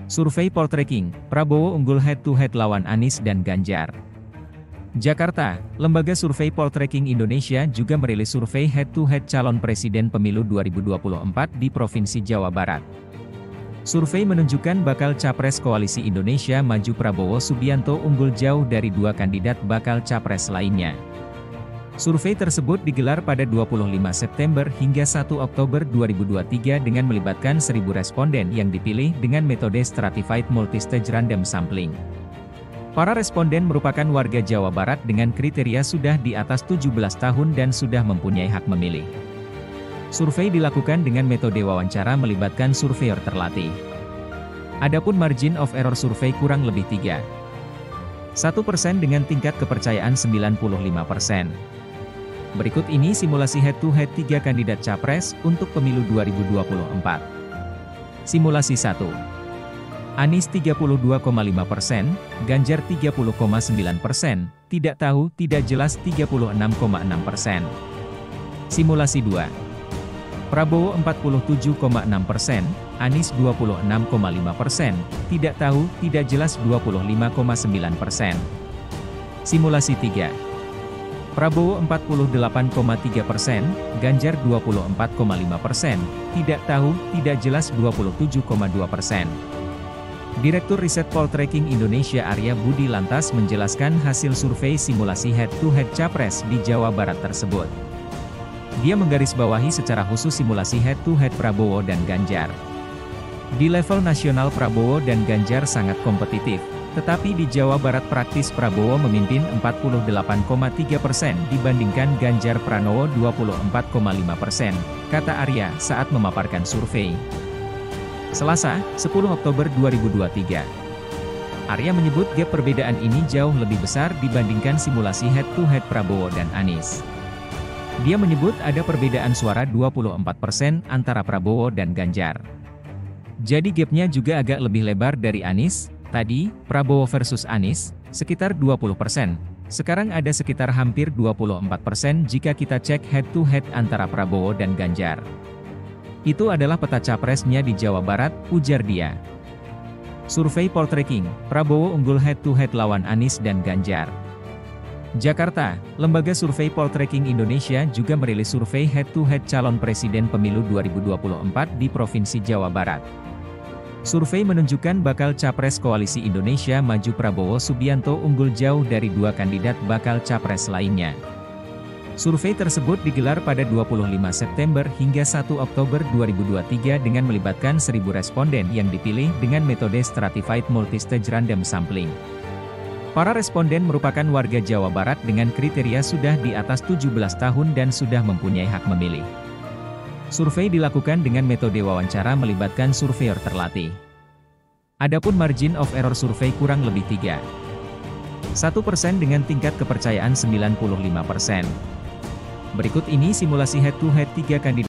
Survei Poltreking, Prabowo unggul head-to-head lawan Anies dan Ganjar. Jakarta, Lembaga Survei Poltreking Indonesia juga merilis survei head-to-head calon presiden pemilu 2024 di Provinsi Jawa Barat. Survei menunjukkan bakal capres Koalisi Indonesia Maju Prabowo Subianto unggul jauh dari dua kandidat bakal capres lainnya. Survei tersebut digelar pada 25 September hingga 1 Oktober 2023 dengan melibatkan 1.000 responden yang dipilih dengan metode Stratified Multistage Random Sampling. Para responden merupakan warga Jawa Barat dengan kriteria sudah di atas 17 tahun dan sudah mempunyai hak memilih. Survei dilakukan dengan metode wawancara melibatkan surveyor terlatih. Adapun margin of error survei kurang lebih 3,1% dengan tingkat kepercayaan 95%. Berikut ini simulasi head-to-head 3 kandidat capres untuk pemilu 2024. Simulasi 1. Anies 32,5%, Ganjar 30,9%, tidak tahu, tidak jelas 36,6%. Simulasi 2. Prabowo 47,6%, Anies 26,5%, tidak tahu, tidak jelas 25,9%. Simulasi 3. Prabowo 48,3%, Ganjar 24,5%, tidak tahu, tidak jelas 27,2%. Direktur Riset Poltreking Indonesia Arya Budi lantas menjelaskan hasil survei simulasi head-to-head capres di Jawa Barat tersebut. Dia menggarisbawahi secara khusus simulasi head-to-head Prabowo dan Ganjar. Di level nasional Prabowo dan Ganjar sangat kompetitif, tetapi di Jawa Barat praktis Prabowo memimpin 48,3% dibandingkan Ganjar Pranowo 24,5%, kata Arya saat memaparkan survei. Selasa, 10 Oktober 2023. Arya menyebut gap perbedaan ini jauh lebih besar dibandingkan simulasi head-to-head Prabowo dan Anies. Dia menyebut ada perbedaan suara 24% antara Prabowo dan Ganjar. Jadi gapnya juga agak lebih lebar dari Anies. Tadi, Prabowo versus Anies, sekitar 20%. Sekarang ada sekitar hampir 24% jika kita cek head-to-head antara Prabowo dan Ganjar. Itu adalah peta capresnya di Jawa Barat, ujar dia. Survei Poltreking, Prabowo unggul head-to-head lawan Anies dan Ganjar. Jakarta, Lembaga Survei Poltreking Indonesia juga merilis survei head-to-head calon presiden pemilu 2024 di Provinsi Jawa Barat. Survei menunjukkan bakal capres Koalisi Indonesia Maju Prabowo Subianto unggul jauh dari dua kandidat bakal capres lainnya. Survei tersebut digelar pada 25 September hingga 1 Oktober 2023 dengan melibatkan 1.000 responden yang dipilih dengan metode Stratified Multistage Random Sampling. Para responden merupakan warga Jawa Barat dengan kriteria sudah di atas 17 tahun dan sudah mempunyai hak memilih. Survei dilakukan dengan metode wawancara melibatkan surveyor terlatih. Adapun margin of error survei kurang lebih 3,1% dengan tingkat kepercayaan 95%. Berikut ini simulasi head-to-head 3 kandidat